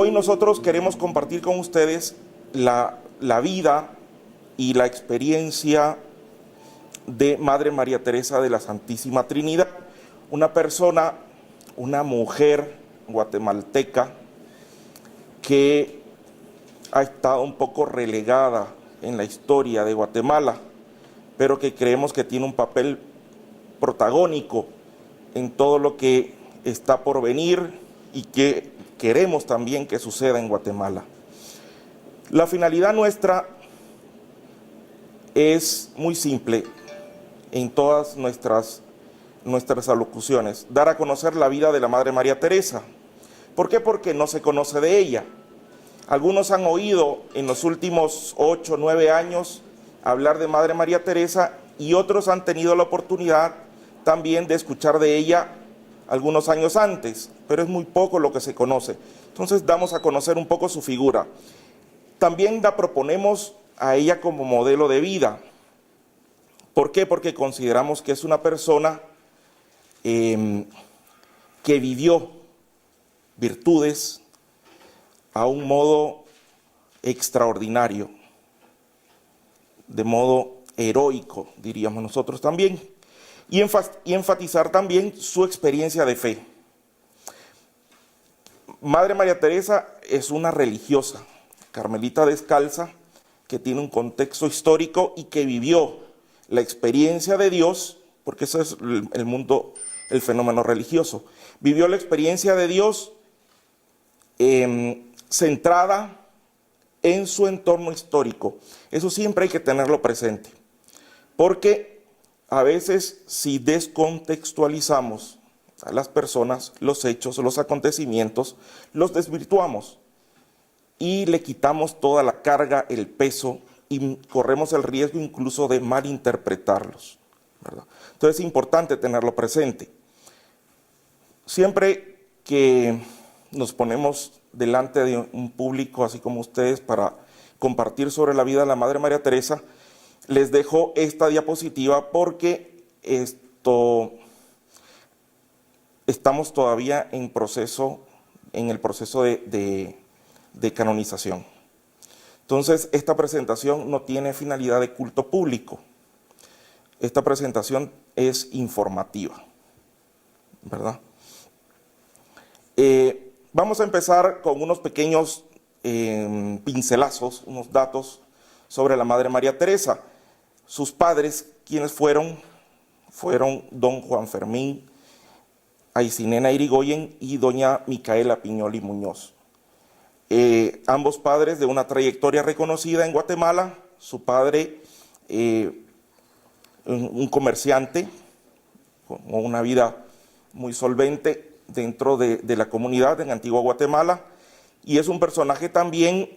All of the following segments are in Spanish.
hoy nosotros queremos compartir con ustedes la vida y la experiencia de Madre María Teresa de la Santísima Trinidad, una persona, una mujer guatemalteca que ha estado un poco relegada en la historia de Guatemala, pero que creemos que tiene un papel protagónico en todo lo que está por venir y que queremos también que suceda en Guatemala. La finalidad nuestra es muy simple en todas nuestras alocuciones: dar a conocer la vida de la Madre María Teresa. ¿Por qué? Porque no se conoce de ella. Algunos han oído en los últimos 8 o 9 años hablar de Madre María Teresa y otros han tenido la oportunidad también de escuchar de ella algunos años antes, pero es muy poco lo que se conoce. Entonces damos a conocer un poco su figura. También la proponemos a ella como modelo de vida. ¿Por qué? Porque consideramos que es una persona que vivió virtudes a un modo extraordinario, de modo heroico, diríamos nosotros también, y enfatizar también su experiencia de fe. Madre María Teresa es una religiosa, carmelita descalza, que tiene un contexto histórico y que vivió la experiencia de Dios, porque ese es el mundo, el fenómeno religioso. Vivió la experiencia de Dios centrada en su entorno histórico. Eso siempre hay que tenerlo presente, porque a veces si descontextualizamos a las personas, los hechos, los acontecimientos, los desvirtuamos y le quitamos toda la carga, el peso, y corremos el riesgo incluso de malinterpretarlos, ¿verdad? Entonces es importante tenerlo presente. Siempre que nos ponemos delante de un público así como ustedes para compartir sobre la vida de la Madre María Teresa, les dejo esta diapositiva porque estamos todavía en el proceso de canonización. Entonces, esta presentación no tiene finalidad de culto público. Esta presentación es informativa, ¿verdad? Vamos a empezar con unos pequeños pincelazos, unos datos sobre la Madre María Teresa. Sus padres, ¿quiénes fueron? Fueron don Juan Fermín Aycinena Irigoyen y doña Micaela Piñol Muñoz. Ambos padres de una trayectoria reconocida en Guatemala. Su padre, un comerciante con una vida muy solvente dentro de la comunidad en Antigua Guatemala, y es un personaje también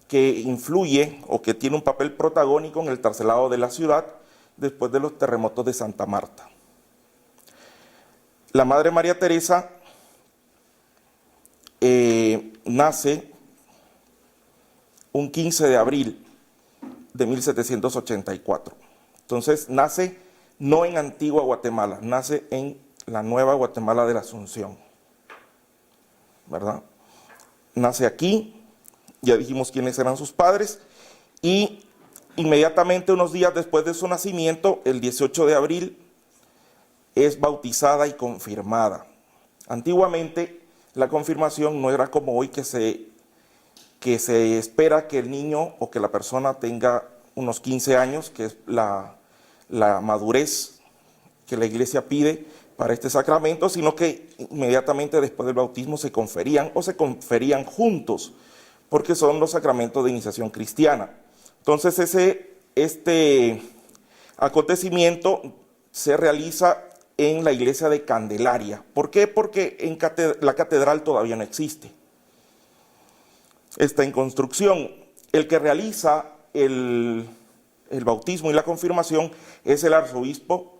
que influye o que tiene un papel protagónico en el traslado de la ciudad después de los terremotos de Santa Marta. La Madre María Teresa nace un 15 de abril de 1784. Entonces nace no en Antigua Guatemala, nace en la Nueva Guatemala de la Asunción, ¿verdad? Nace aquí, ya dijimos quiénes eran sus padres, y inmediatamente unos días después de su nacimiento, el 18 de abril, es bautizada y confirmada. Antiguamente la confirmación no era como hoy que se espera que el niño o que la persona tenga unos 15 años, que es la madurez que la iglesia pide para este sacramento, sino que inmediatamente después del bautismo se conferían se conferían juntos, porque son los sacramentos de iniciación cristiana. Entonces este acontecimiento se realiza en la iglesia de Candelaria. ¿Por qué? Porque la catedral todavía no existe. Está en construcción. El que realiza el bautismo y la confirmación es el arzobispo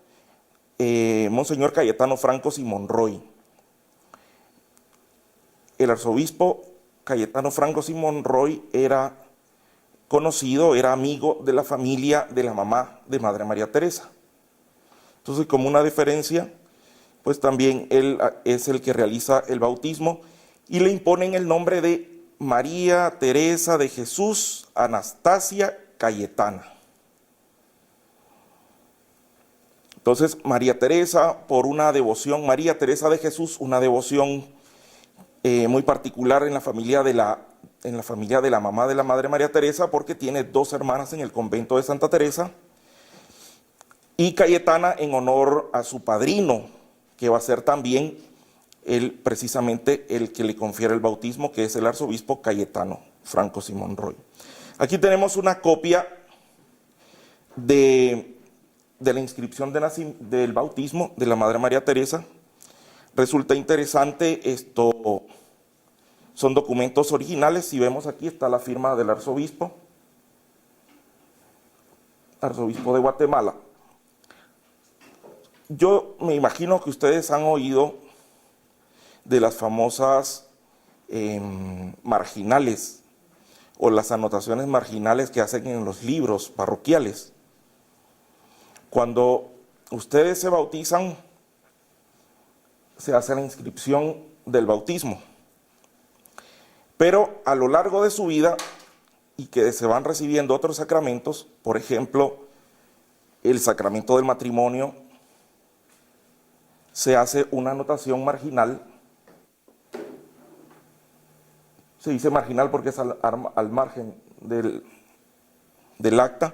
Monseñor Cayetano Francos y Monroy. El arzobispo Cayetano Francos y Monroy era conocido, era amigo de la familia de la mamá de Madre María Teresa. Entonces, como una deferencia, pues también él es el que realiza el bautismo y le imponen el nombre de María Teresa de Jesús Anastasia Cayetana. Entonces, María Teresa, por una devoción, María Teresa de Jesús, una devoción muy particular en la familia de la mamá de la Madre María Teresa, porque tiene 2 hermanas en el convento de Santa Teresa, y Cayetana en honor a su padrino, que va a ser también precisamente el que le confiere el bautismo, que es el arzobispo Cayetano Franco Simón Roy. Aquí tenemos una copia de la inscripción del bautismo de la Madre María Teresa. Resulta interesante, esto son documentos originales. Si vemos aquí está la firma del arzobispo de Guatemala. Yo me imagino que ustedes han oído de las famosas marginales o las anotaciones marginales que hacen en los libros parroquiales. Cuando ustedes se bautizan, se hace la inscripción del bautismo. Pero a lo largo de su vida, y que se van recibiendo otros sacramentos, por ejemplo, el sacramento del matrimonio, se hace una anotación marginal. Se dice marginal porque es al margen del acta,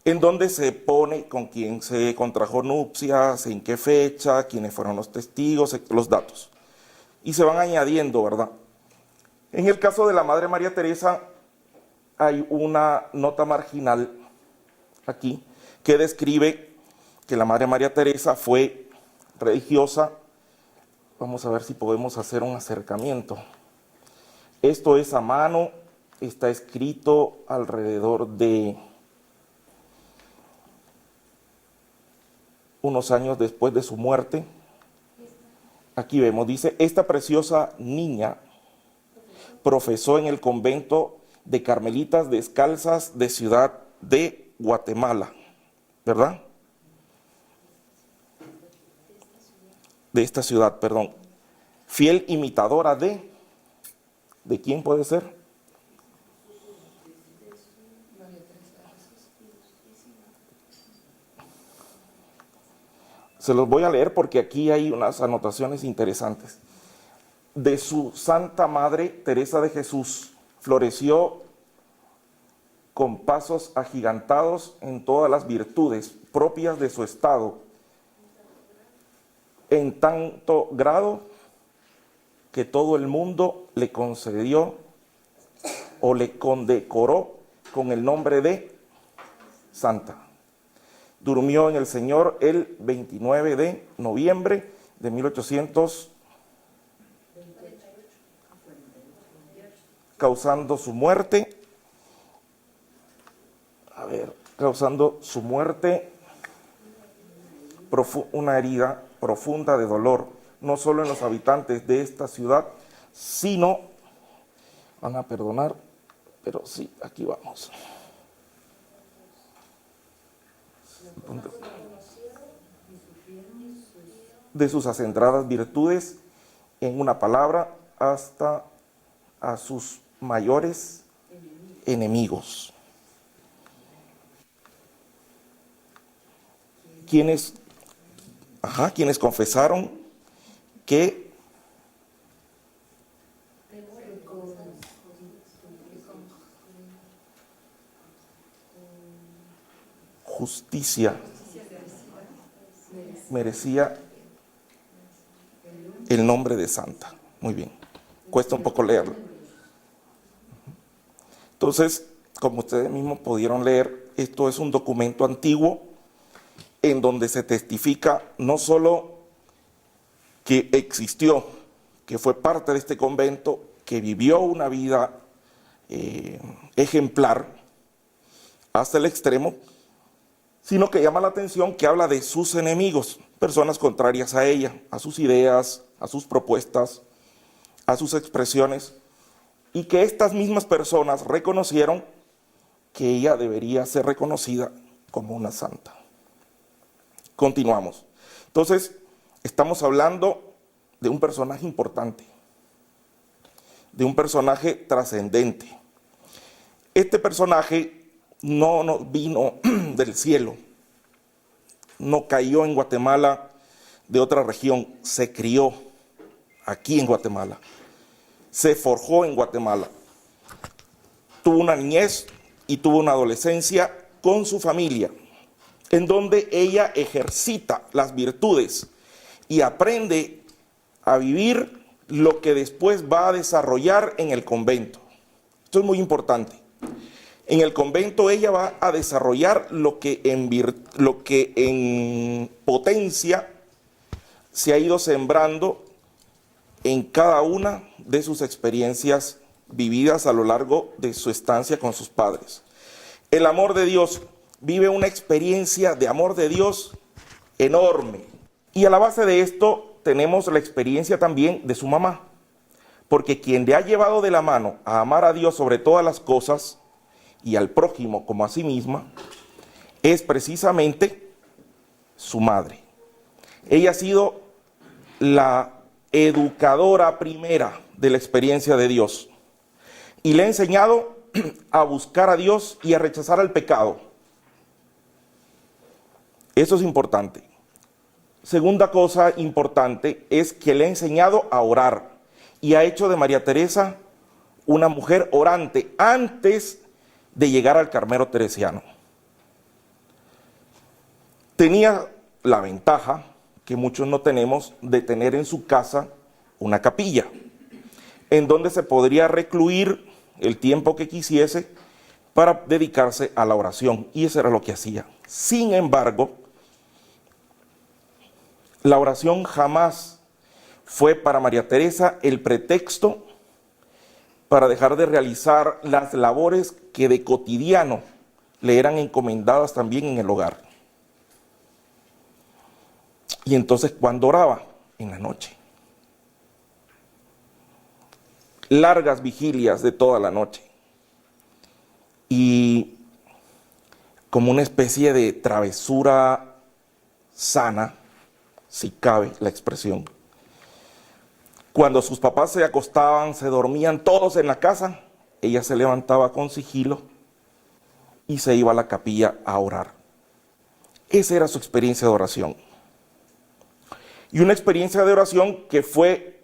en donde se pone con quién se contrajo nupcias, en qué fecha, quiénes fueron los testigos, los datos. Y se van añadiendo, ¿verdad? En el caso de la Madre María Teresa, hay una nota marginal aquí que describe que la Madre María Teresa fue religiosa. Vamos a ver si podemos hacer un acercamiento. Esto es a mano, está escrito alrededor de unos años después de su muerte. Aquí vemos, dice, esta preciosa niña profesó en el convento de Carmelitas Descalzas de Ciudad de Guatemala, ¿verdad? De esta ciudad, perdón. Fiel imitadora ¿de quién puede ser? Se los voy a leer porque aquí hay unas anotaciones interesantes. De su Santa Madre Teresa de Jesús floreció con pasos agigantados en todas las virtudes propias de su estado, en tanto grado que todo el mundo le concedió o le condecoró con el nombre de Santa. Durmió en el Señor el 29 de noviembre de 1800, causando su muerte una herida profunda de dolor, no solo en los habitantes de esta ciudad, sino, van a perdonar, pero sí, aquí vamos. De sus acendradas virtudes, en una palabra, hasta a sus mayores enemigos. Quienes confesaron que justicia merecía el nombre de Santa. Muy bien, cuesta un poco leerlo. Entonces, como ustedes mismos pudieron leer, esto es un documento antiguo en donde se testifica no solo que existió, que fue parte de este convento, que vivió una vida ejemplar hasta el extremo, sino que llama la atención que habla de sus enemigos, personas contrarias a ella, a sus ideas, a sus propuestas, a sus expresiones, y que estas mismas personas reconocieron que ella debería ser reconocida como una santa. Continuamos. Entonces, estamos hablando de un personaje importante, de un personaje trascendente. Este personaje no vino del cielo, no cayó en Guatemala de otra región, se crió aquí en Guatemala, se forjó en Guatemala, tuvo una niñez y tuvo una adolescencia con su familia, en donde ella ejercita las virtudes y aprende a vivir lo que después va a desarrollar en el convento. Esto es muy importante. En el convento ella va a desarrollar lo que en potencia se ha ido sembrando en cada una de sus experiencias vividas a lo largo de su estancia con sus padres. El amor de Dios, vive una experiencia de amor de Dios enorme. Y a la base de esto tenemos la experiencia también de su mamá, porque quien le ha llevado de la mano a amar a Dios sobre todas las cosas y al prójimo como a sí misma, es precisamente su madre. Ella ha sido la educadora primera de la experiencia de Dios y le ha enseñado a buscar a Dios y a rechazar al pecado. Eso es importante. Segunda cosa importante es que le ha enseñado a orar y ha hecho de María Teresa una mujer orante antes de llegar al Carmelo teresiano. Tenía la ventaja, que muchos no tenemos, de tener en su casa una capilla, en donde se podría recluir el tiempo que quisiese para dedicarse a la oración, y eso era lo que hacía. Sin embargo, la oración jamás fue para María Teresa el pretexto para dejar de realizar las labores que de cotidiano le eran encomendadas también en el hogar. Y entonces, ¿cuándo oraba? En la noche. Largas vigilias de toda la noche. Y como una especie de travesura sana, si cabe la expresión. Cuando sus papás se acostaban, se dormían todos en la casa, ella se levantaba con sigilo y se iba a la capilla a orar. Esa era su experiencia de oración. Y una experiencia de oración que fue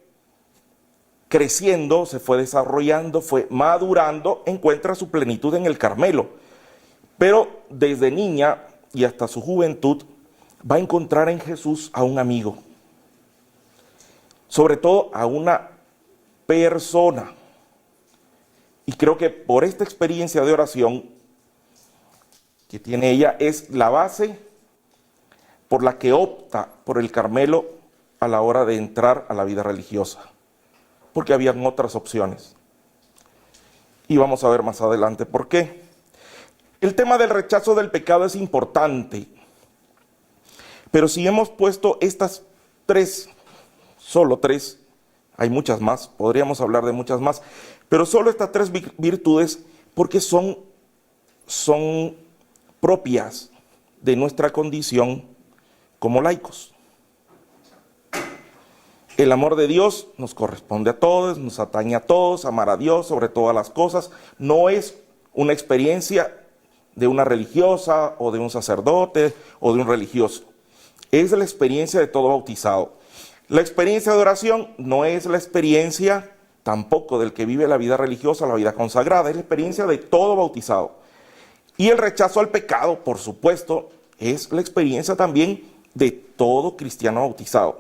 creciendo, se fue desarrollando, fue madurando, encuentra su plenitud en el Carmelo. Pero desde niña y hasta su juventud va a encontrar en Jesús a un amigo. Sobre todo a una persona. Y creo que por esta experiencia de oración que tiene ella es la base por la que opta por el Carmelo a la hora de entrar a la vida religiosa, porque habían otras opciones. Y vamos a ver más adelante por qué. El tema del rechazo del pecado es importante, pero si hemos puesto estas tres, solo tres, hay muchas más, podríamos hablar de muchas más, pero solo estas tres virtudes porque son propias de nuestra condición como laicos. El amor de Dios nos corresponde a todos, nos atañe a todos, amar a Dios sobre todas las cosas. No es una experiencia de una religiosa o de un sacerdote o de un religioso. Es la experiencia de todo bautizado. La experiencia de oración no es la experiencia tampoco del que vive la vida religiosa, la vida consagrada, es la experiencia de todo bautizado. Y el rechazo al pecado, por supuesto, es la experiencia también de todo cristiano bautizado,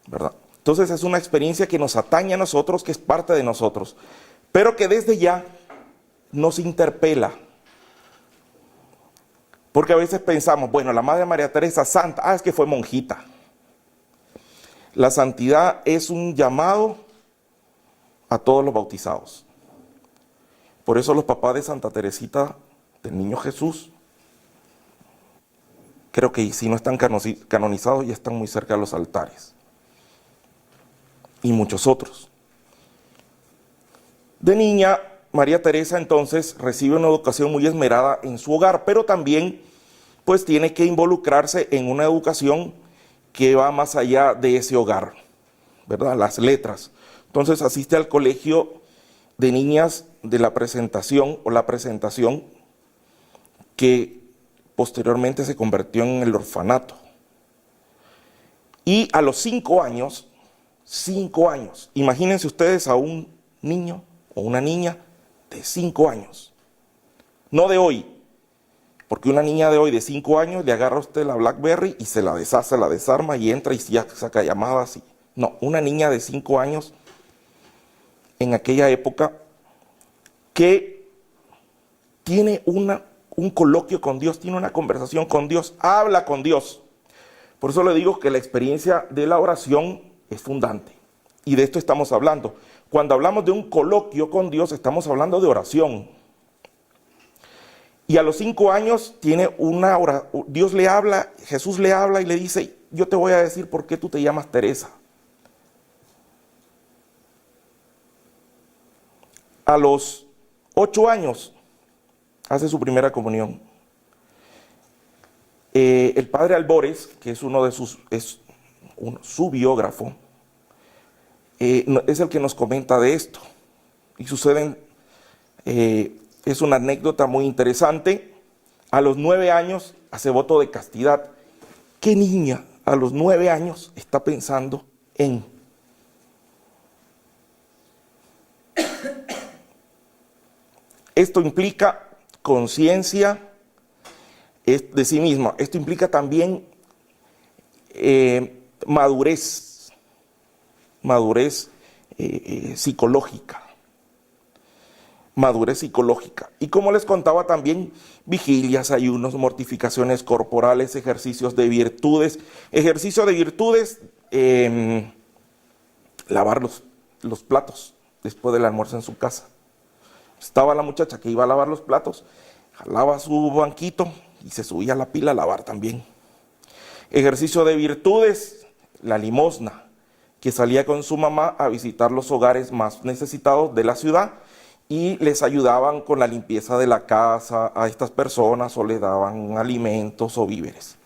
¿verdad? Entonces es una experiencia que nos atañe a nosotros, que es parte de nosotros, pero que desde ya nos interpela. Porque a veces pensamos, bueno, la Madre María Teresa santa, es que fue monjita. La santidad es un llamado a todos los bautizados. Por eso los papás de Santa Teresita del Niño Jesús, creo que si no están canonizados ya están muy cerca de los altares. Y muchos otros. De niña, María Teresa entonces recibe una educación muy esmerada en su hogar, pero también pues tiene que involucrarse en una educación que va más allá de ese hogar, ¿verdad? Las letras. Entonces asiste al colegio de niñas de la presentación o la presentación, que posteriormente se convirtió en el orfanato. Y a los 5 años, imagínense ustedes a un niño o una niña de 5 años, no de hoy, porque una niña de hoy de 5 años le agarra a usted la BlackBerry y se la deshace, la desarma y entra y ya saca llamadas. No, una niña de 5 años en aquella época que tiene un coloquio con Dios, tiene una conversación con Dios, habla con Dios. Por eso le digo que la experiencia de la oración es fundante. Y de esto estamos hablando. Cuando hablamos de un coloquio con Dios, estamos hablando de oración. Y a los 5 años tiene Dios le habla, Jesús le habla y le dice: yo te voy a decir por qué tú te llamas Teresa. A los 8 años hace su primera comunión. El padre Albores, que es su biógrafo, es el que nos comenta de esto. Y es una anécdota muy interesante. A los 9 años hace voto de castidad. ¿Qué niña a los 9 años está pensando en? Esto implica conciencia de sí misma. Esto implica también madurez psicológica. Madurez psicológica. Y como les contaba también, vigilias, ayunos, mortificaciones corporales, ejercicios de virtudes. Ejercicio de virtudes, lavar los platos después del almuerzo en su casa. Estaba la muchacha que iba a lavar los platos, jalaba su banquito y se subía a la pila a lavar también. Ejercicio de virtudes, la limosna, que salía con su mamá a visitar los hogares más necesitados de la ciudad y les ayudaban con la limpieza de la casa a estas personas, o les daban alimentos o víveres.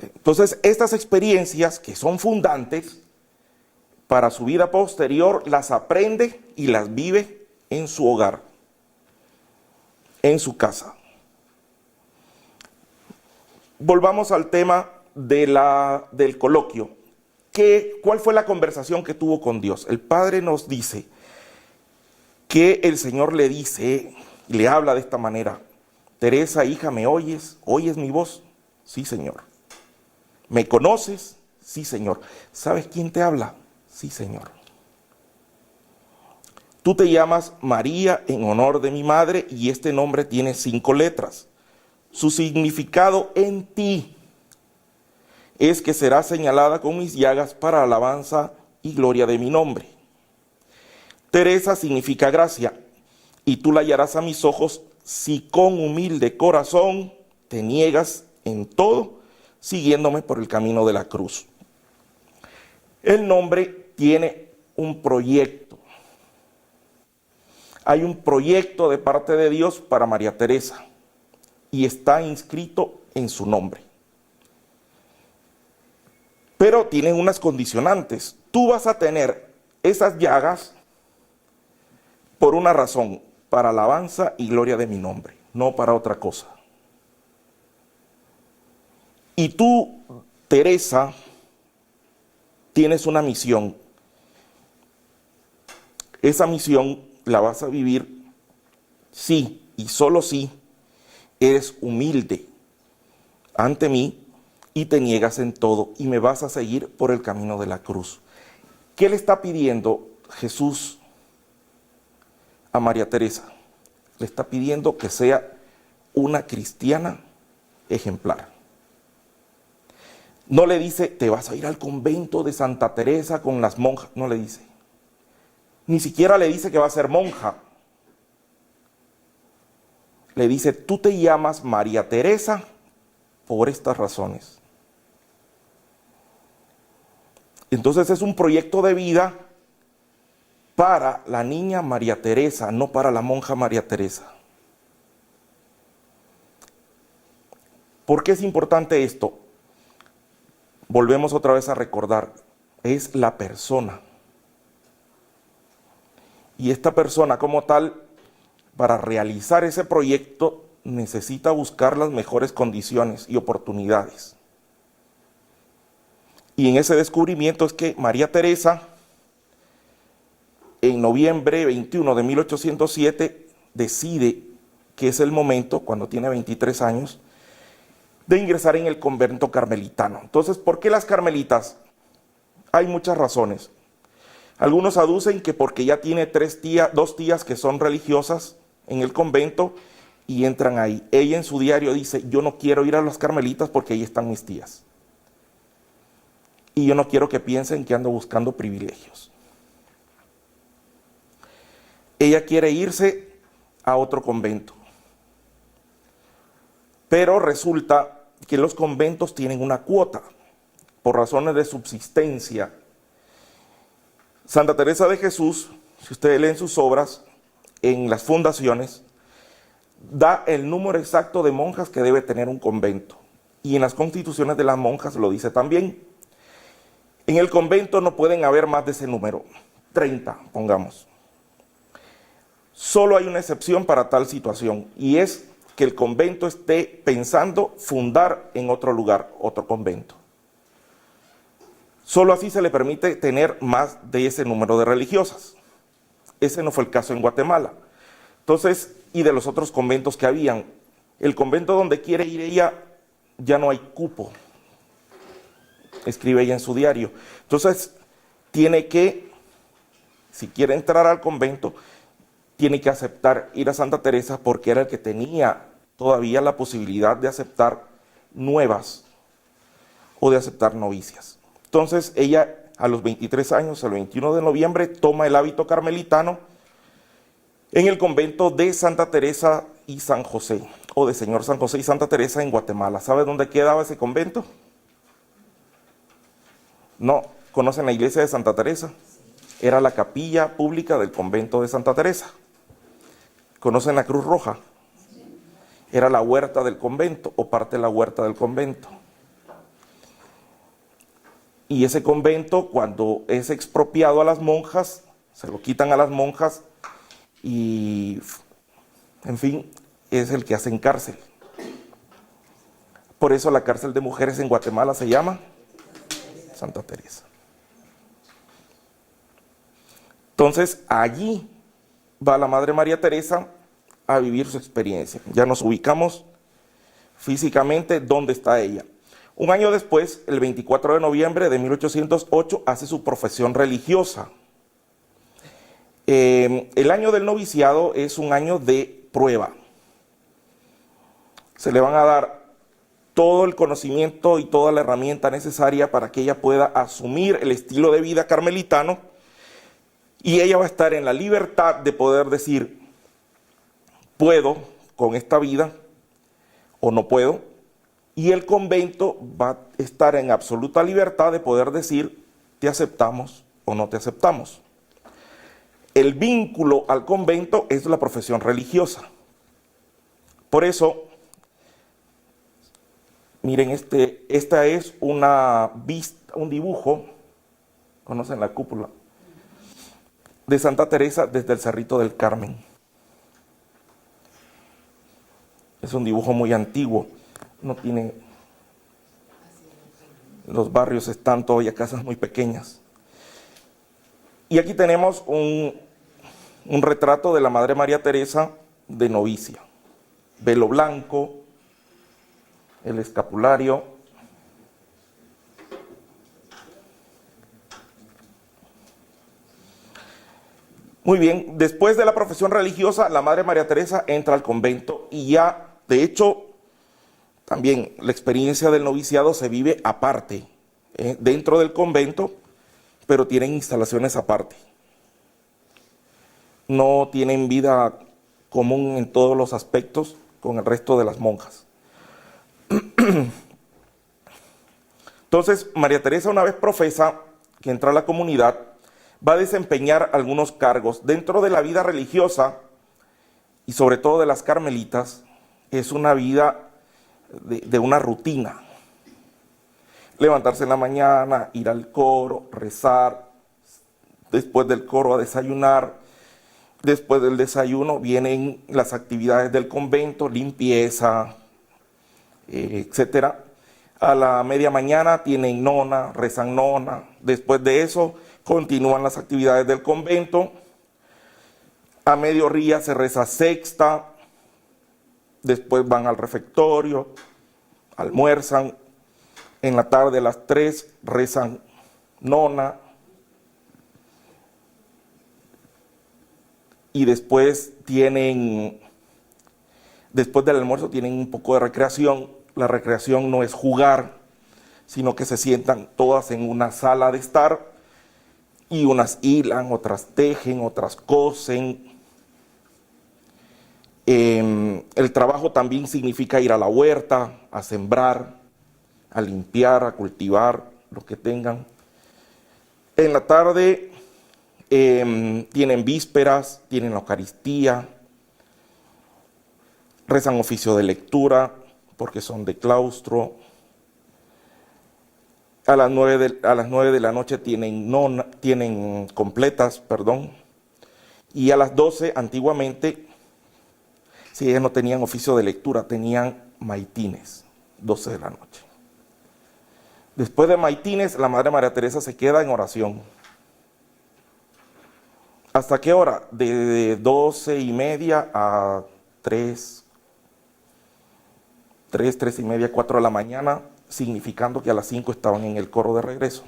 Entonces, estas experiencias, que son fundantes para su vida posterior, las aprende y las vive en su hogar, en su casa. Volvamos al tema del coloquio. ¿Cuál fue la conversación que tuvo con Dios? El Padre nos dice que el Señor le habla de esta manera: Teresa, hija, ¿me oyes? ¿Oyes mi voz? Sí, Señor. ¿Me conoces? Sí, Señor. ¿Sabes quién te habla? Sí, Señor. Tú te llamas María en honor de mi madre, y este nombre tiene 5 letras. Su significado en ti es que será señalada con mis llagas para alabanza y gloria de mi nombre. Teresa significa gracia, y tú la hallarás a mis ojos si con humilde corazón te niegas en todo, siguiéndome por el camino de la cruz. El nombre tiene un proyecto. Hay un proyecto de parte de Dios para María Teresa, y está inscrito en su nombre. Pero tiene unas condicionantes. Tú vas a tener esas llagas por una razón: para alabanza y gloria de mi nombre, no para otra cosa. Y tú, Teresa, tienes una misión. Esa misión la vas a vivir si, y solo si, eres humilde ante mí y te niegas en todo, y me vas a seguir por el camino de la cruz. ¿Qué le está pidiendo Jesús a María Teresa? Le está pidiendo que sea una cristiana ejemplar. No le dice: te vas a ir al convento de Santa Teresa con las monjas. No le dice. Ni siquiera le dice que va a ser monja. Le dice: tú te llamas María Teresa por estas razones. Entonces es un proyecto de vida para la niña María Teresa, no para la monja María Teresa. ¿Por qué es importante esto? Volvemos otra vez a recordar: es la persona. Y esta persona como tal, para realizar ese proyecto, necesita buscar las mejores condiciones y oportunidades. Y en ese descubrimiento es que María Teresa, en noviembre 21 de 1807, decide que es el momento, cuando tiene 23 años, de ingresar en el convento carmelitano. Entonces, ¿por qué las carmelitas? Hay muchas razones. Algunos aducen que porque ya tiene dos tías que son religiosas en el convento y entran ahí. Ella en su diario dice, yo no quiero ir a las carmelitas porque ahí están mis tías. Y yo no quiero que piensen que ando buscando privilegios. Ella quiere irse a otro convento. Pero resulta que los conventos tienen una cuota por razones de subsistencia. Santa Teresa de Jesús, si ustedes leen sus obras, en las fundaciones, da el número exacto de monjas que debe tener un convento. Y en las constituciones de las monjas lo dice también. En el convento no pueden haber más de ese número, 30, pongamos. Solo hay una excepción para tal situación, y es que el convento esté pensando fundar en otro lugar, otro convento. Solo así se le permite tener más de ese número de religiosas. Ese no fue el caso en Guatemala. Entonces, y de los otros conventos que habían, el convento donde quiere ir ella, ya no hay cupo, escribe ella en su diario. Entonces, tiene que, si quiere entrar al convento, tiene que aceptar ir a Santa Teresa porque era el que tenía todavía la posibilidad de aceptar nuevas o de aceptar novicias. Entonces ella a los 23 años, el 21 de noviembre, toma el hábito carmelitano en el convento de Santa Teresa y San José, o de Señor San José y Santa Teresa en Guatemala. ¿Sabe dónde quedaba ese convento? No, ¿conocen la iglesia de Santa Teresa? Era la capilla pública del convento de Santa Teresa. ¿Conocen la Cruz Roja? Era la huerta del convento, o parte de la huerta del convento. Y ese convento, cuando es expropiado a las monjas, se lo quitan a las monjas y, en fin, es el que hacen cárcel. Por eso la cárcel de mujeres en Guatemala se llama Santa Teresa. Entonces, allí va la Madre María Teresa a vivir su experiencia. Ya nos ubicamos físicamente dónde está ella. Un año después, el 24 de noviembre de 1808, hace su profesión religiosa. El año del noviciado es un año de prueba. Se le van a dar todo el conocimiento y toda la herramienta necesaria para que ella pueda asumir el estilo de vida carmelitano, y ella va a estar en la libertad de poder decir, puedo con esta vida o no puedo, y el convento va a estar en absoluta libertad de poder decir, te aceptamos o no te aceptamos. El vínculo al convento es la profesión religiosa. Por eso, miren, esta es un dibujo, ¿conocen la cúpula? De Santa Teresa desde el Cerrito del Carmen. Es un dibujo muy antiguo, no tiene, los barrios están todavía casas muy pequeñas. Y aquí tenemos un retrato de la Madre María Teresa de novicia. Velo blanco, el escapulario. Muy bien, después de la profesión religiosa, la Madre María Teresa entra al convento y ya, de hecho, también la experiencia del noviciado se vive aparte, dentro del convento, pero tienen instalaciones aparte. No tienen vida común en todos los aspectos con el resto de las monjas. Entonces, María Teresa, una vez profesa, que entra a la comunidad, va a desempeñar algunos cargos. Dentro de la vida religiosa, y sobre todo de las carmelitas, es una vida de una rutina. Levantarse en la mañana, ir al coro, rezar, después del coro a desayunar, Después del desayuno vienen las actividades del convento, limpieza, etcétera. A la media mañana tienen nona, rezan nona. Después de eso continúan las actividades del convento. A mediodía se reza sexta. Después van al refectorio, almuerzan. En la tarde a las 3 rezan nona. Y después después del almuerzo tienen un poco de recreación. La recreación no es jugar, sino que se sientan todas en una sala de estar y unas hilan, otras tejen, otras cosen. El trabajo también significa ir a la huerta, a sembrar, a limpiar, a cultivar lo que tengan. En la tarde tienen vísperas, tienen la Eucaristía, rezan oficio de lectura porque son de claustro. A las 9 de la noche tienen completas, y a las 12 antiguamente, si ellas no tenían oficio de lectura, tenían maitines, 12 de la noche. Después de maitines, la Madre María Teresa se queda en oración. ¿Hasta qué hora? De 12:30 a 3 y media, 4 de la mañana, significando que a las 5 estaban en el coro de regreso.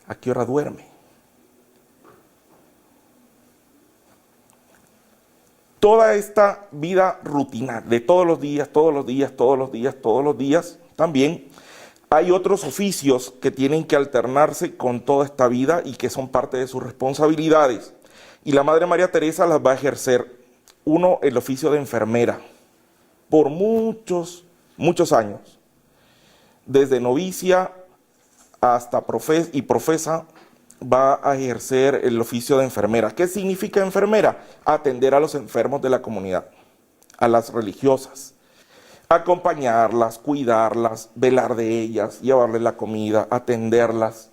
¿A qué hora duerme? Toda esta vida rutinaria, de todos los días, también hay otros oficios que tienen que alternarse con toda esta vida y que son parte de sus responsabilidades. Y la Madre María Teresa las va a ejercer. Uno, el oficio de enfermera, por muchos años. Desde novicia hasta profesa, va a ejercer el oficio de enfermera. ¿Qué significa enfermera? Atender a los enfermos de la comunidad, a las religiosas, acompañarlas, cuidarlas, velar de ellas, llevarles la comida, atenderlas.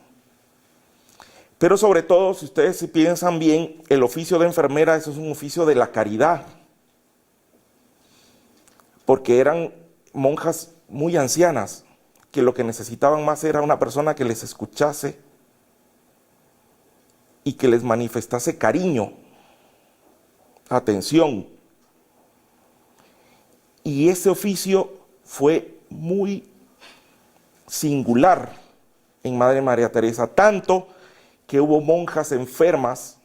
Pero sobre todo, si ustedes se piensan bien, el oficio de enfermera, eso es un oficio de la caridad, porque eran monjas muy ancianas, que lo que necesitaban más era una persona que les escuchase y que les manifestase cariño, atención. Y ese oficio fue muy singular en Madre María Teresa, tanto que hubo monjas enfermas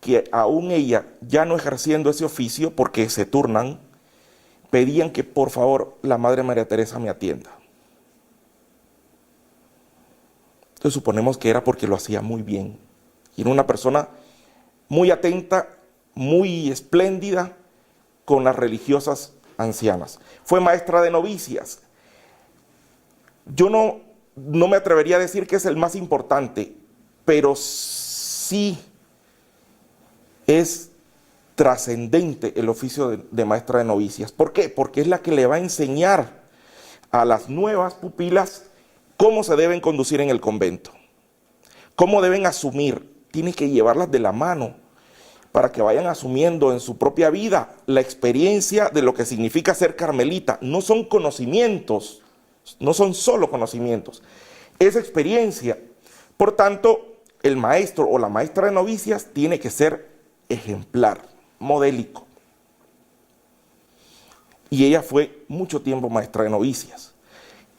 que aún ella, ya no ejerciendo ese oficio, porque se turnan, pedían que por favor la Madre María Teresa me atienda. Entonces suponemos que era porque lo hacía muy bien. Y era una persona muy atenta, muy espléndida con las religiosas ancianas. Fue maestra de novicias. Yo no me atrevería a decir que es el más importante, pero sí es trascendente el oficio de maestra de novicias. ¿Por qué? Porque es la que le va a enseñar a las nuevas pupilas cómo se deben conducir en el convento, cómo deben asumir. Tiene que llevarlas de la mano para que vayan asumiendo en su propia vida la experiencia de lo que significa ser carmelita. No son conocimientos, no son solo conocimientos, es experiencia. Por tanto, el maestro o la maestra de novicias tiene que ser ejemplar, modélico. Y ella fue mucho tiempo maestra de novicias.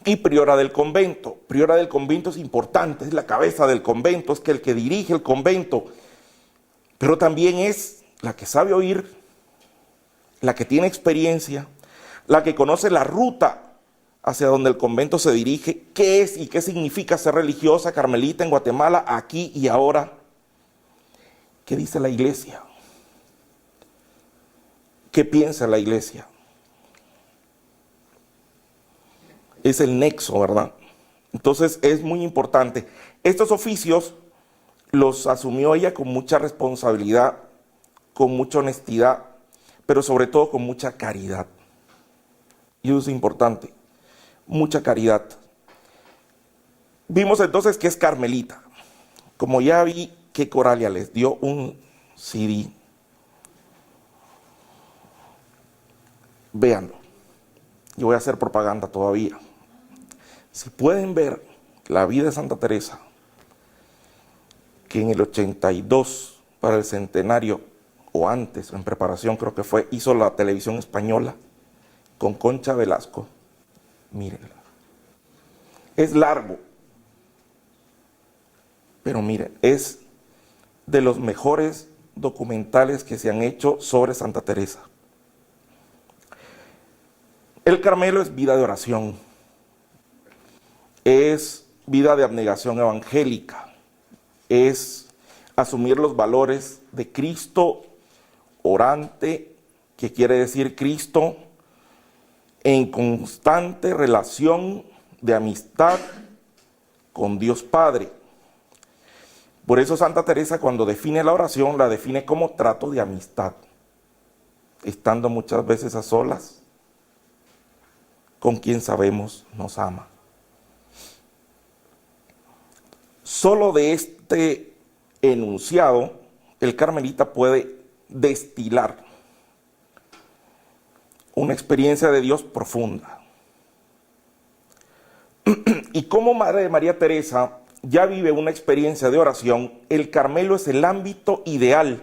Y priora del convento. Priora del convento es importante, es la cabeza del convento, es que el que dirige el convento. Pero también es la que sabe oír, la que tiene experiencia, la que conoce la ruta hacia donde el convento se dirige, qué es y qué significa ser religiosa carmelita en Guatemala, aquí y ahora. ¿Qué dice la iglesia? ¿Qué piensa la iglesia? Es el nexo, ¿verdad? Entonces es muy importante. Estos oficios los asumió ella con mucha responsabilidad, con mucha honestidad, pero sobre todo con mucha caridad. Y eso es importante, mucha caridad. Vimos entonces que es carmelita. Como ya vi que Coralia les dio un CD véanlo. Yo voy a hacer propaganda todavía. Si pueden ver la vida de Santa Teresa, que en el 82, para el centenario, o antes, en preparación creo que fue, hizo la televisión española con Concha Velasco. Mírenla. Es largo, pero miren, es de los mejores documentales que se han hecho sobre Santa Teresa. El Carmelo es vida de oración, es vida de abnegación evangélica, es asumir los valores de Cristo orante, que quiere decir Cristo en constante relación de amistad con Dios Padre. Por eso Santa Teresa, cuando define la oración, la define como trato de amistad, estando muchas veces a solas con quien sabemos nos ama. Solo de este enunciado, el carmelita puede destilar una experiencia de Dios profunda. Y como Madre de María Teresa ya vive una experiencia de oración, el Carmelo es el ámbito ideal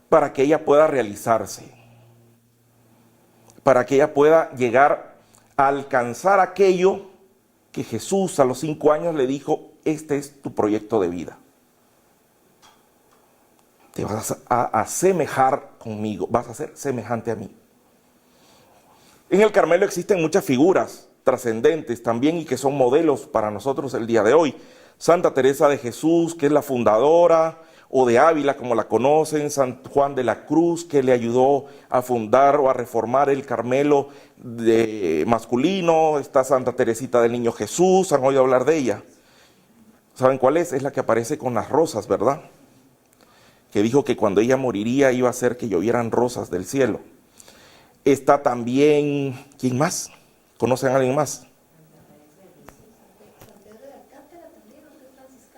para que ella pueda realizarse, para que ella pueda llegar a alcanzar aquello que Jesús a los 5 años le dijo: este es tu proyecto de vida. Te vas a asemejar conmigo, vas a ser semejante a mí. En el Carmelo existen muchas figuras trascendentes también y que son modelos para nosotros el día de hoy. Santa Teresa de Jesús, que es la fundadora, o de Ávila, como la conocen, San Juan de la Cruz, que le ayudó a fundar o a reformar el Carmelo masculino. Está Santa Teresita del Niño Jesús, han oído hablar de ella. ¿Saben cuál es? Es la que aparece con las rosas, ¿verdad? Que dijo que cuando ella moriría iba a hacer que llovieran rosas del cielo. Está también, ¿quién más? ¿Conocen a alguien más?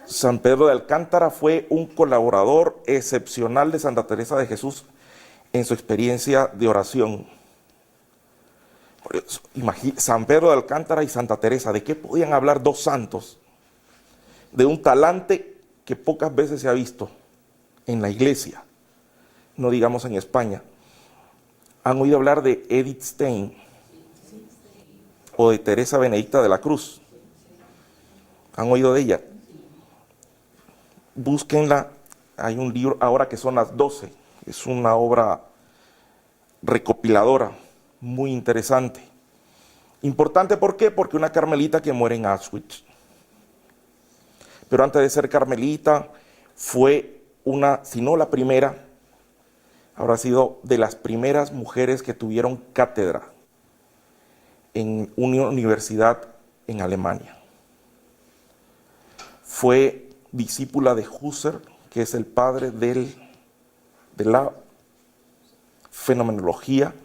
San Pedro de Alcántara fue un colaborador excepcional de Santa Teresa de Jesús en su experiencia de oración. San Pedro de Alcántara y Santa Teresa, ¿de qué podían hablar dos santos? De un talante que pocas veces se ha visto en la iglesia, no digamos en España. ¿Han oído hablar de Edith Stein o de Teresa Benedicta de la Cruz? ¿Han oído de ella? Búsquenla, hay un libro ahora que son las 12, es una obra recopiladora, muy interesante. Importante, ¿por qué? Porque una carmelita que muere en Auschwitz. Pero antes de ser carmelita, fue una, si no la primera, habrá sido de las primeras mujeres que tuvieron cátedra en una universidad en Alemania. Fue discípula de Husserl, que es el padre de la fenomenología,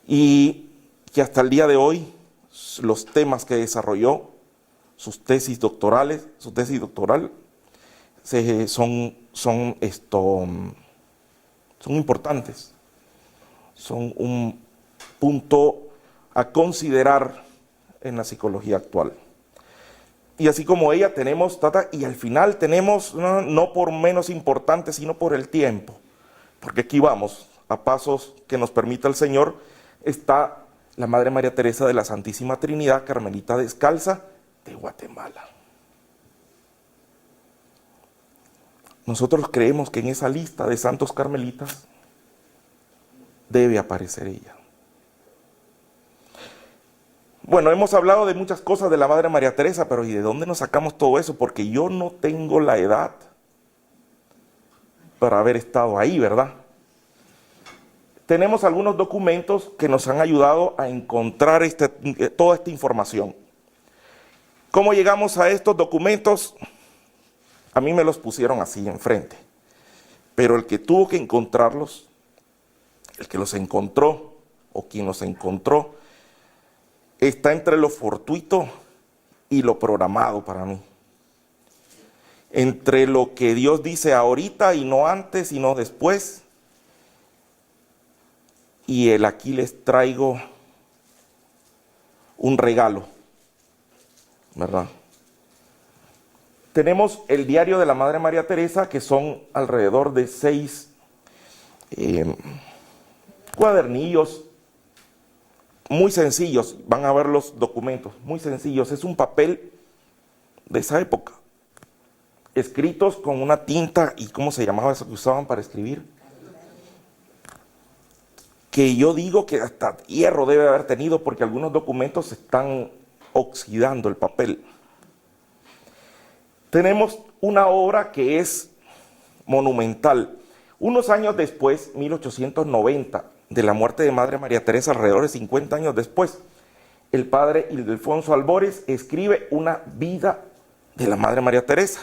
y que hasta el día de hoy los temas que desarrolló, su tesis doctoral, son importantes, son un punto a considerar en la psicología actual. Y así como ella tenemos, y al final tenemos, no por menos importante, sino por el tiempo, porque aquí vamos a pasos que nos permita el Señor, está la Madre María Teresa de la Santísima Trinidad, Carmelita Descalza de Guatemala. Nosotros creemos que en esa lista de santos carmelitas debe aparecer ella. Bueno, hemos hablado de muchas cosas de la Madre María Teresa, pero ¿y de dónde nos sacamos todo eso? Porque yo no tengo la edad para haber estado ahí, ¿verdad? Tenemos algunos documentos que nos han ayudado a encontrar toda esta información. ¿Cómo llegamos a estos documentos? A mí me los pusieron así enfrente, pero el que tuvo que encontrarlos, el que los encontró o quien los encontró, está entre lo fortuito y lo programado para mí. Entre lo que Dios dice ahorita y no antes y no después, y aquí les traigo un regalo, ¿verdad? Tenemos el diario de la Madre María Teresa, que son alrededor de 6 cuadernillos muy sencillos. Van a ver los documentos, muy sencillos. Es un papel de esa época, escritos con una tinta y ¿cómo se llamaba eso que usaban para escribir? Que yo digo que hasta hierro debe haber tenido, porque algunos documentos se están oxidando el papel. Tenemos una obra que es monumental. Unos años después, 1890, de la muerte de Madre María Teresa, alrededor de 50 años después, el padre Ildefonso Albores escribe una vida de la Madre María Teresa,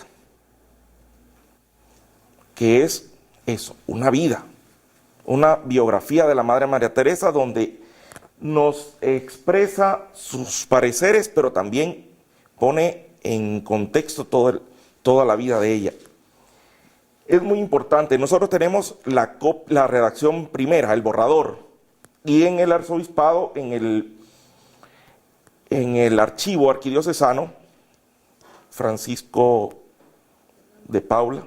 que es eso, una vida, una biografía de la Madre María Teresa, donde nos expresa sus pareceres, pero también pone en contexto toda la vida de ella. Es muy importante. Nosotros tenemos la redacción primera, el borrador, y en el arzobispado, en el archivo arquidiocesano, Francisco de Paula,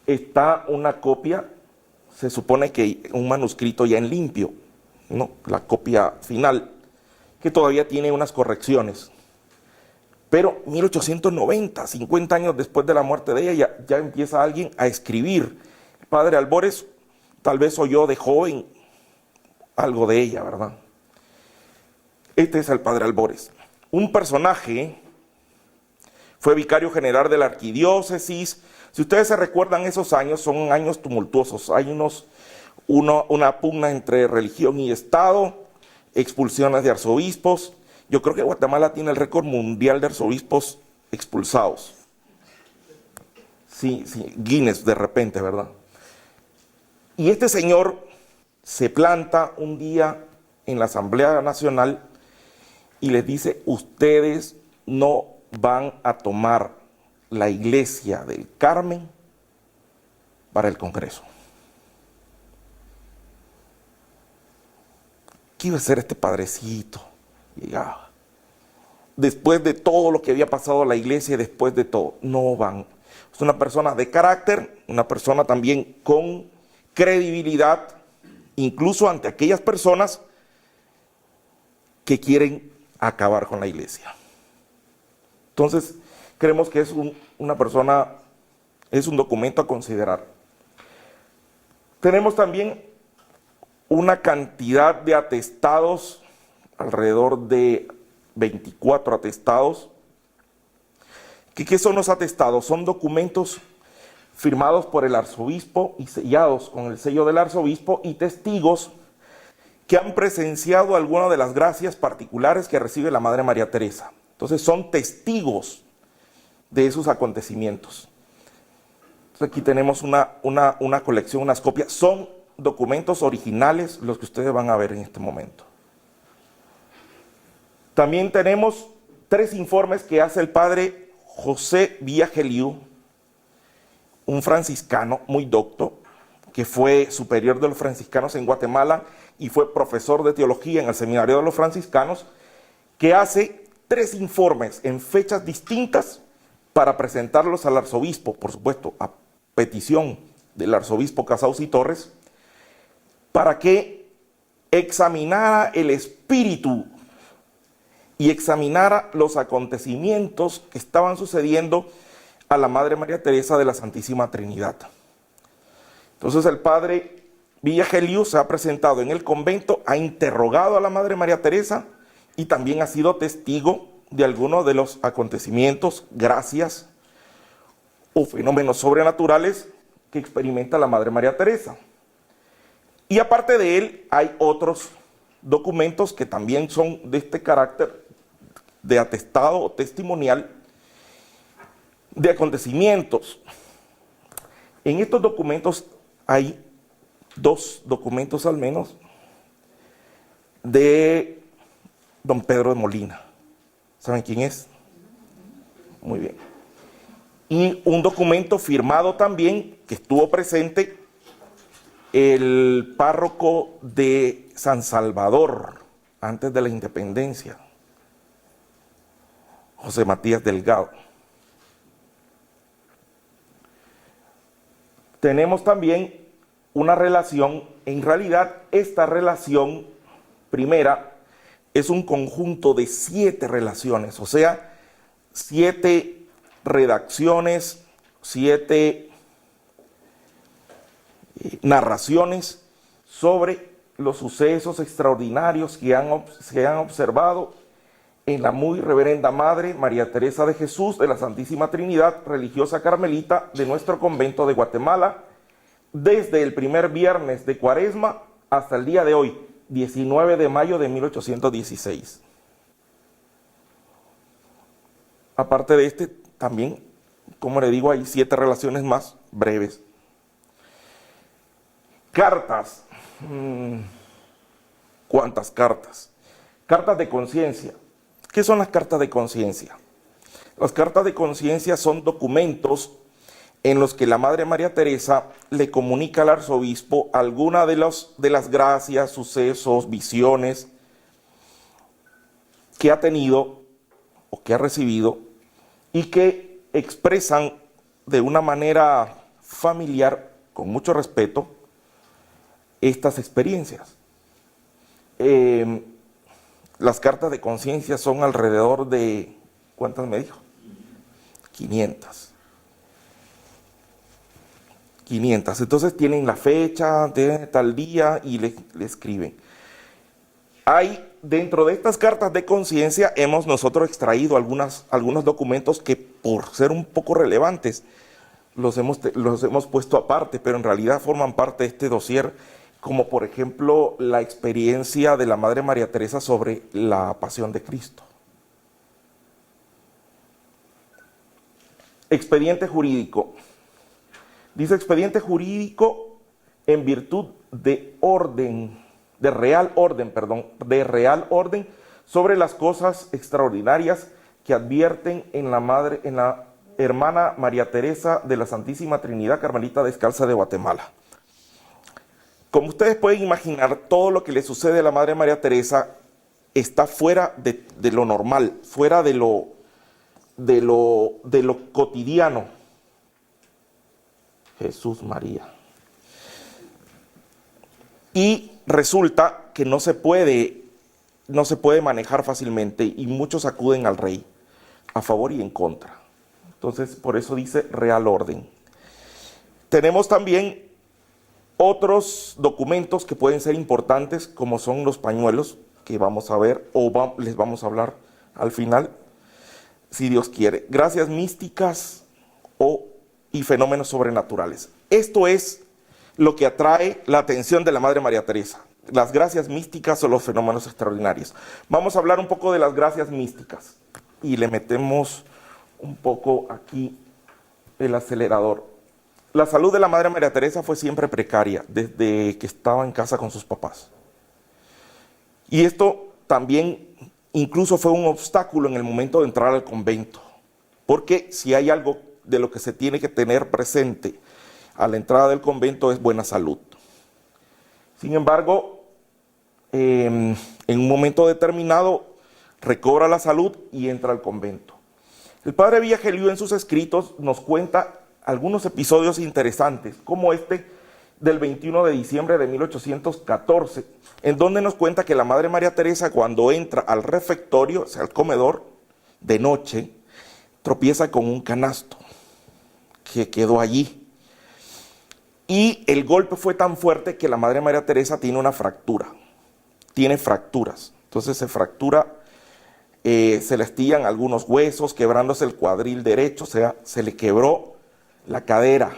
está una copia, se supone que un manuscrito ya en limpio, ¿no? La copia final, que todavía tiene unas correcciones. Pero 1890, 50 años después de la muerte de ella, ya empieza alguien a escribir. El padre Albores tal vez oyó de joven algo de ella, ¿verdad? Este es el padre Albores. Un personaje, fue vicario general de la arquidiócesis. Si ustedes se recuerdan, esos años son años tumultuosos. Hay una pugna entre religión y Estado, expulsiones de arzobispos. Yo creo que Guatemala tiene el récord mundial de arzobispos expulsados. Sí, Guinness de repente, ¿verdad? Y este señor se planta un día en la Asamblea Nacional y les dice: ustedes no van a tomar la iglesia del Carmen para el Congreso. ¿Qué iba a hacer este padrecito? Llegaba. Después de todo lo que había pasado a la iglesia, después de todo, no van. Es una persona de carácter, una persona también con credibilidad, incluso ante aquellas personas que quieren acabar con la iglesia. Entonces, creemos que es una persona, es un documento a considerar. Tenemos también una cantidad de atestados, alrededor de 24 atestados. ¿Qué son los atestados? Son documentos firmados por el arzobispo y sellados con el sello del arzobispo, y testigos que han presenciado alguna de las gracias particulares que recibe la Madre María Teresa. Entonces son testigos de esos acontecimientos. Entonces aquí tenemos una colección, unas copias. Son documentos originales los que ustedes van a ver en este momento. También tenemos 3 informes que hace el padre José Villageliu, un franciscano muy docto, que fue superior de los franciscanos en Guatemala y fue profesor de teología en el seminario de los franciscanos, que hace 3 informes en fechas distintas para presentarlos al arzobispo, por supuesto, a petición del arzobispo Casaus Torres, para que examinara el espíritu y examinara los acontecimientos que estaban sucediendo a la Madre María Teresa de la Santísima Trinidad. Entonces el padre Villageliu se ha presentado en el convento, ha interrogado a la Madre María Teresa y también ha sido testigo de algunos de los acontecimientos, gracias o fenómenos sobrenaturales que experimenta la Madre María Teresa. Y aparte de él hay otros documentos que también son de este carácter de atestado o testimonial de acontecimientos. En estos documentos hay 2 documentos al menos de don Pedro de Molina. ¿Saben quién es? Muy bien. Y un documento firmado también, que estuvo presente el párroco de San Salvador, antes de la independencia, José Matías Delgado. Tenemos también una relación, en realidad esta relación primera es un conjunto de 7 relaciones, o sea, 7 redacciones, 7 narraciones sobre los sucesos extraordinarios que se han observado en la muy reverenda Madre María Teresa de Jesús de la Santísima Trinidad, religiosa carmelita de nuestro convento de Guatemala, desde el primer viernes de Cuaresma hasta el día de hoy, 19 de mayo de 1816. Aparte de este, también, como le digo, hay 7 relaciones más breves. Cartas. ¿Cuántas cartas? Cartas de conciencia. ¿Qué son las cartas de conciencia? Las cartas de conciencia son documentos en los que la Madre María Teresa le comunica al arzobispo alguna de las gracias, sucesos, visiones que ha tenido o que ha recibido y que expresan de una manera familiar, con mucho respeto, estas experiencias. Las cartas de conciencia son alrededor de, ¿cuántas me dijo? 500. Entonces tienen la fecha de tal día y le escriben. Hay, dentro de estas cartas de conciencia, hemos nosotros extraído algunos documentos que, por ser un poco relevantes, los hemos puesto aparte, pero en realidad forman parte de este dossier, como por ejemplo la experiencia de la Madre María Teresa sobre la Pasión de Cristo. Expediente jurídico. Dice expediente jurídico en virtud de real orden sobre las cosas extraordinarias que advierten en la hermana María Teresa de la Santísima Trinidad Carmelita Descalza de Guatemala. Como ustedes pueden imaginar, todo lo que le sucede a la Madre María Teresa está fuera de lo normal, fuera de lo cotidiano. Jesús María. Y resulta que no se puede manejar fácilmente y muchos acuden al rey, a favor y en contra. Entonces, por eso dice real orden. Tenemos también otros documentos que pueden ser importantes, como son los pañuelos, que vamos a ver, les vamos a hablar al final, si Dios quiere. Gracias místicas y fenómenos sobrenaturales. Esto es lo que atrae la atención de la Madre María Teresa, las gracias místicas o los fenómenos extraordinarios. Vamos a hablar un poco de las gracias místicas y le metemos un poco aquí el acelerador. La salud de la Madre María Teresa fue siempre precaria desde que estaba en casa con sus papás. Y esto también incluso fue un obstáculo en el momento de entrar al convento, porque si hay algo de lo que se tiene que tener presente a la entrada del convento es buena salud. Sin embargo, en un momento determinado recobra la salud y entra al convento. El padre Villageliu en sus escritos nos cuenta algunos episodios interesantes, como este del 21 de diciembre de 1814, en donde nos cuenta que la Madre María Teresa, cuando entra al refectorio, o sea, al comedor, de noche, tropieza con un canasto que quedó allí. Y el golpe fue tan fuerte que la Madre María Teresa tiene una fractura, tiene fracturas. Entonces se fractura, se le estillan algunos huesos, quebrándose el cuadril derecho, o sea, se le quebró la cadera.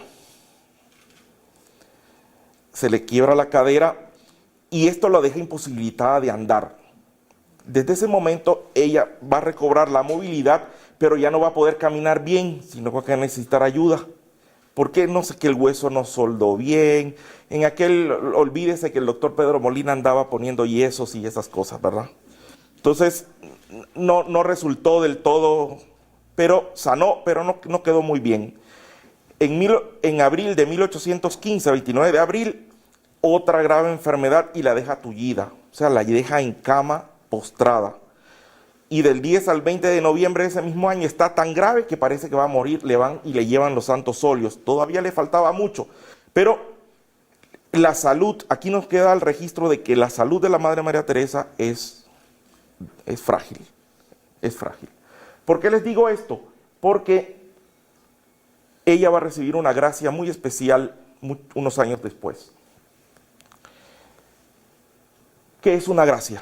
Se le quiebra la cadera y esto lo deja imposibilitada de andar. Desde ese momento ella va a recobrar la movilidad, pero ya no va a poder caminar bien, sino que va a necesitar ayuda. ¿Por qué? No sé, que el hueso no soldó bien. Olvídese que el doctor Pedro Molina andaba poniendo yesos y esas cosas, ¿verdad? Entonces, no resultó del todo, pero sanó, pero no quedó muy bien. En abril de 1815, 29 de abril, otra grave enfermedad y la deja tullida, o sea, la deja en cama postrada. Y del 10 al 20 de noviembre de ese mismo año está tan grave que parece que va a morir, le van y le llevan los santos óleos. Todavía le faltaba mucho, pero la salud, aquí nos queda el registro de que la salud de la Madre María Teresa es frágil, es frágil. ¿Por qué les digo esto? Porque ella va a recibir una gracia muy especial unos años después. ¿Qué es una gracia?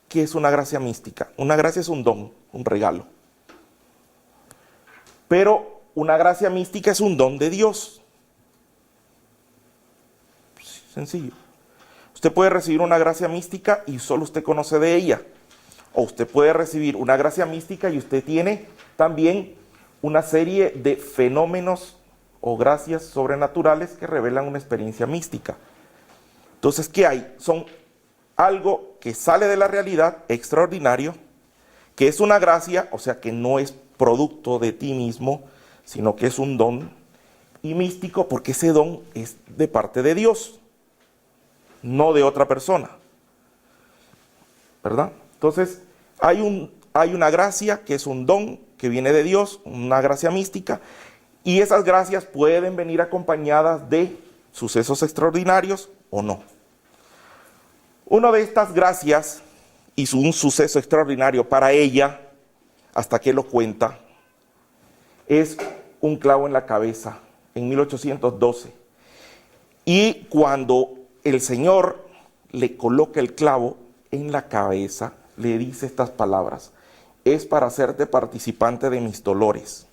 ¿Qué es una gracia mística? Una gracia es un don, un regalo. Pero una gracia mística es un don de Dios. Sencillo. Usted puede recibir una gracia mística y solo usted conoce de ella. O usted puede recibir una gracia mística y usted tiene también una serie de fenómenos o gracias sobrenaturales que revelan una experiencia mística. Entonces, ¿qué hay? Son algo que sale de la realidad, extraordinario, que es una gracia, o sea que no es producto de ti mismo, sino que es un don, y místico porque ese don es de parte de Dios, no de otra persona, ¿verdad? Entonces, hay una gracia que es un don que viene de Dios, una gracia mística, y esas gracias pueden venir acompañadas de sucesos extraordinarios o no. Una de estas gracias hizo un suceso extraordinario para ella, hasta que lo cuenta, es un clavo en la cabeza en 1812. Y cuando el Señor le coloca el clavo en la cabeza, le dice estas palabras: es para hacerte participante de mis dolores.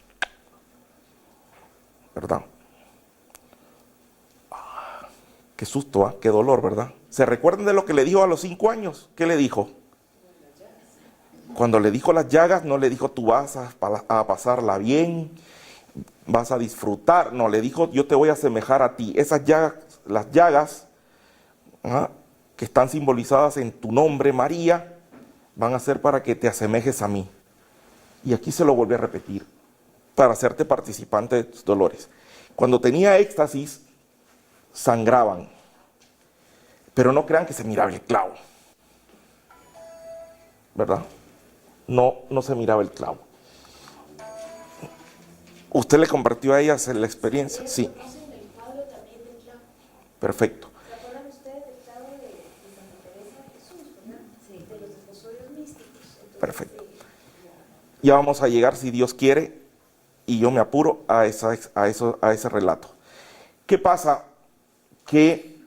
¿Verdad? Qué susto, ¿eh? Qué dolor, ¿verdad? ¿Se recuerdan de lo que le dijo a los 5 años? ¿Qué le dijo? Cuando le dijo las llagas, no le dijo tú vas a pasarla bien, vas a disfrutar. No, le dijo yo te voy a asemejar a ti. Esas llagas, las llagas, ¿ah?, que están simbolizadas en tu nombre, María, van a ser para que te asemejes a mí. Y aquí se lo vuelve a repetir, para hacerte participante de tus dolores. Cuando tenía éxtasis, sangraban, pero no crean que se miraba el clavo, ¿verdad? No se miraba el clavo. ¿Usted le compartió a ellas la experiencia? Sí. Perfecto. ¿Se acuerdan ustedes del clavo de Santa Teresa de Jesús, verdad? Sí. De los desposorios místicos. Entonces, perfecto. Ya vamos a llegar, si Dios quiere, y yo me apuro a ese relato. ¿Qué pasa? Que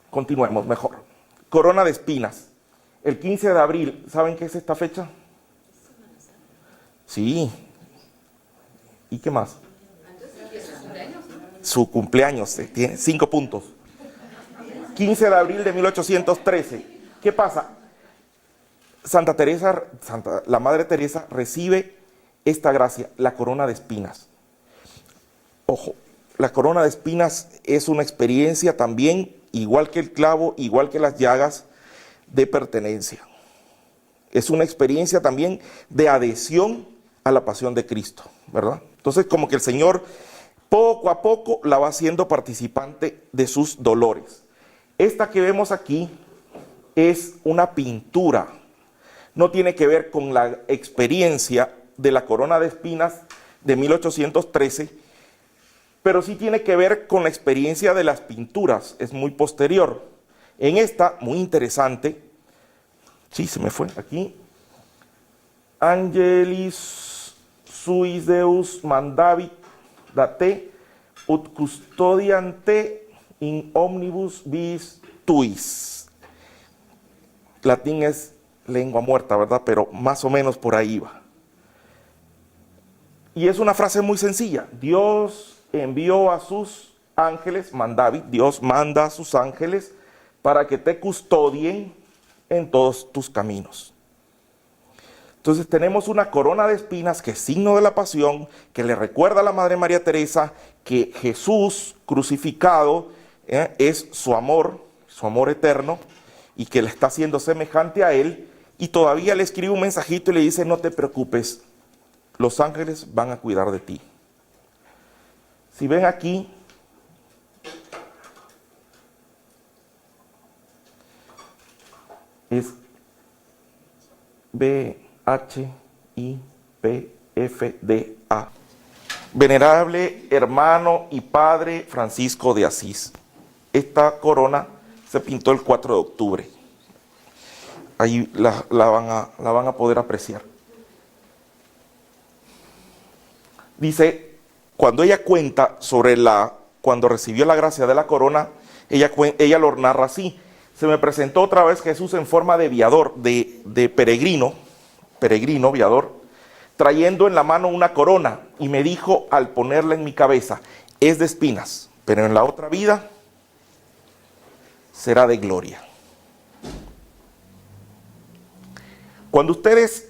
continuemos mejor. Corona de espinas. El 15 de abril, ¿saben qué es esta fecha? Sí. ¿Y qué más? Su cumpleaños, tiene 5 puntos. 15 de abril de 1813. ¿Qué pasa? La Madre Teresa recibe esta gracia, la corona de espinas. Ojo, la corona de espinas es una experiencia también, igual que el clavo, igual que las llagas, de pertenencia. Es una experiencia también de adhesión a la pasión de Cristo, ¿verdad? Entonces, como que el Señor poco a poco la va haciendo participante de sus dolores. Esta que vemos aquí es una pintura. No tiene que ver con la experiencia de la corona de espinas de 1813, pero sí tiene que ver con la experiencia de las pinturas, es muy posterior. En esta, muy interesante, sí, se me fue aquí, Angelis suis Deus mandavit date ut custodiante in omnibus vis tuis. Latín es lengua muerta, ¿verdad? Pero más o menos por ahí va. Y es una frase muy sencilla. Dios envió a sus ángeles, mandavit, Dios manda a sus ángeles para que te custodien en todos tus caminos. Entonces tenemos una corona de espinas que es signo de la pasión, que le recuerda a la Madre María Teresa que Jesús crucificado es su amor eterno, y que le está haciendo semejante a él, y todavía le escribe un mensajito y le dice: no te preocupes, los ángeles van a cuidar de ti. Si ven aquí, Es BHIPFDA. Venerable hermano y padre Francisco de Asís. Esta corona se pintó el 4 de octubre. Ahí la van a poder apreciar. Dice, cuando ella cuenta sobre cuando recibió la gracia de la corona, ella lo narra así: se me presentó otra vez Jesús en forma de viador, de peregrino, viador, trayendo en la mano una corona, y me dijo al ponerla en mi cabeza: es de espinas, pero en la otra vida será de gloria. Cuando ustedes,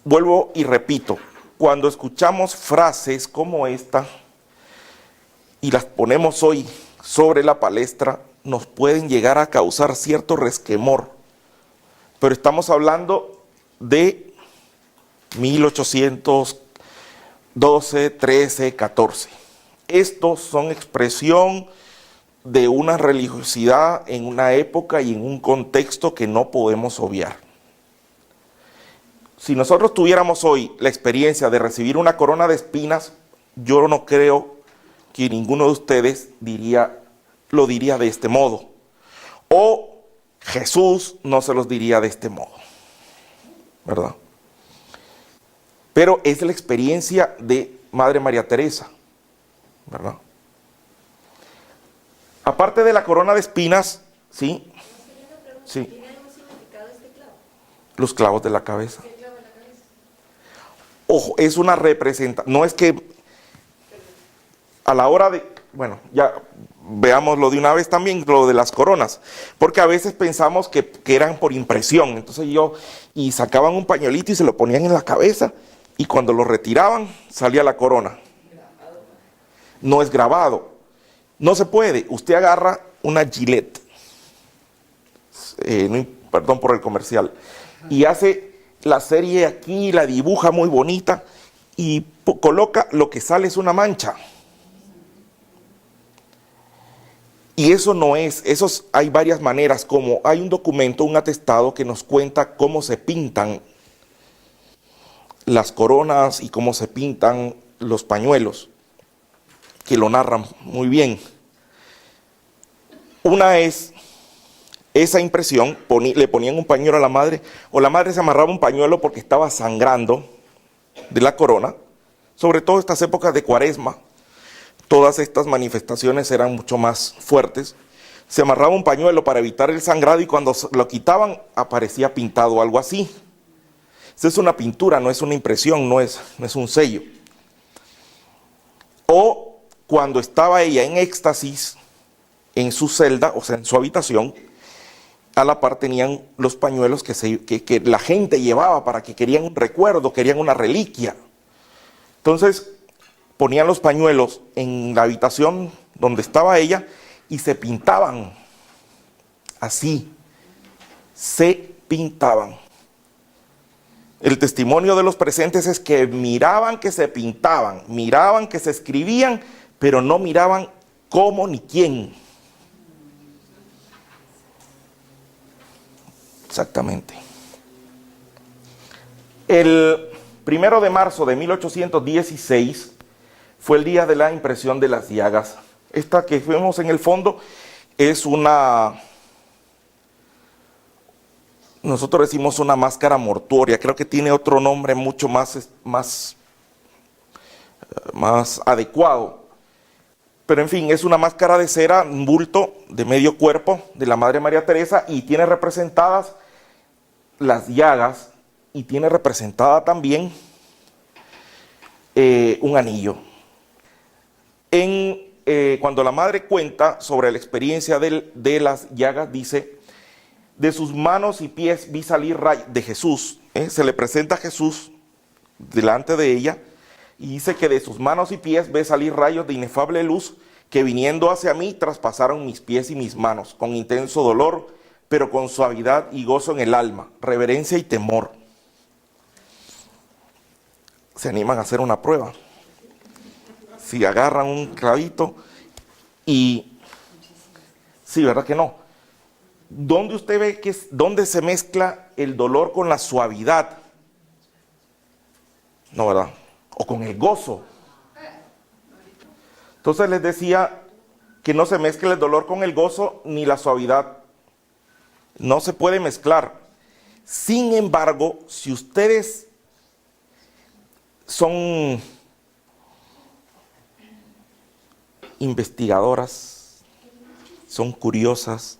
vuelvo y repito, cuando escuchamos frases como esta y las ponemos hoy sobre la palestra, nos pueden llegar a causar cierto resquemor. Pero estamos hablando de 1812, 13, 14. Estos son expresión de una religiosidad en una época y en un contexto que no podemos obviar. Si nosotros tuviéramos hoy la experiencia de recibir una corona de espinas, yo no creo que ninguno de ustedes lo diría de este modo. O Jesús no se los diría de este modo, ¿verdad? Pero es la experiencia de Madre María Teresa, ¿verdad? Aparte de la corona de espinas, ¿sí? Sí. ¿Tiene algún significado este clavo? Los clavos de la cabeza. ¿Qué clavo en la cabeza? Ojo, es una representación, no es que a la hora de, bueno, ya veámoslo de una vez también, lo de las coronas, porque a veces pensamos que eran por impresión, entonces y sacaban un pañuelito y se lo ponían en la cabeza, y cuando lo retiraban salía la corona. No es grabado, no se puede. Usted agarra una Gillette, perdón por el comercial, y hace la serie aquí, la dibuja muy bonita y coloca, lo que sale es una mancha. Y eso no es, hay varias maneras, como hay un documento, un atestado que nos cuenta cómo se pintan las coronas y cómo se pintan los pañuelos, que lo narran muy bien. Una es esa impresión, le ponían un pañuelo a la madre, o la madre se amarraba un pañuelo porque estaba sangrando de la corona, sobre todo estas épocas de Cuaresma. Todas estas manifestaciones eran mucho más fuertes. Se amarraba un pañuelo para evitar el sangrado y cuando lo quitaban aparecía pintado algo así. Esa es una pintura, no es una impresión, no es un sello. O cuando estaba ella en éxtasis en su celda, o sea, en su habitación, a la par tenían los pañuelos que la gente llevaba para que querían un recuerdo, querían una reliquia. Entonces ponían los pañuelos en la habitación donde estaba ella y se pintaban así, se pintaban. El testimonio de los presentes es que miraban que se pintaban, miraban que se escribían, pero no miraban cómo ni quién. Exactamente. El 1 de marzo de 1816 fue el día de la impresión de las llagas. Esta que vemos en el fondo es nosotros decimos una máscara mortuoria, creo que tiene otro nombre mucho más adecuado. Pero en fin, es una máscara de cera, un bulto de medio cuerpo de la Madre María Teresa y tiene representadas las llagas y tiene representada también un anillo. Cuando la madre cuenta sobre la experiencia de las llagas, dice: de sus manos y pies vi salir rayos de Jesús. Se le presenta a Jesús delante de ella y dice que de sus manos y pies ve salir rayos de inefable luz que viniendo hacia mí traspasaron mis pies y mis manos con intenso dolor, pero con suavidad y gozo en el alma, reverencia y temor. Se animan a hacer una prueba. Si agarran un clavito y... Sí, ¿verdad que no? ¿Dónde usted ve dónde se mezcla el dolor con la suavidad? No, ¿verdad? O con el gozo. Entonces les decía que no se mezcle el dolor con el gozo ni la suavidad. No se puede mezclar. Sin embargo, si ustedes son investigadoras, son curiosas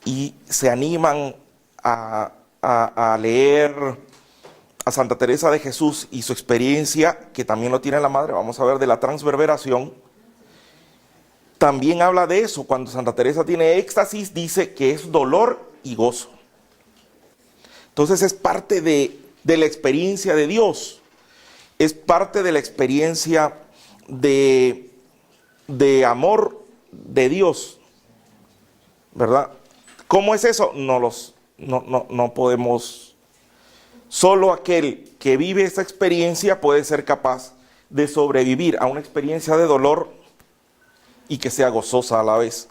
y se animan a leer a Santa Teresa de Jesús y su experiencia, que también lo tiene la madre, vamos a ver, de la transverberación, también habla de eso. Cuando Santa Teresa tiene éxtasis, dice que es dolor y gozo. Entonces es parte de la experiencia de Dios, es parte de la experiencia de amor de Dios, ¿verdad? ¿Cómo es eso? No podemos. Solo aquel que vive esa experiencia puede ser capaz de sobrevivir a una experiencia de dolor y que sea gozosa a la vez.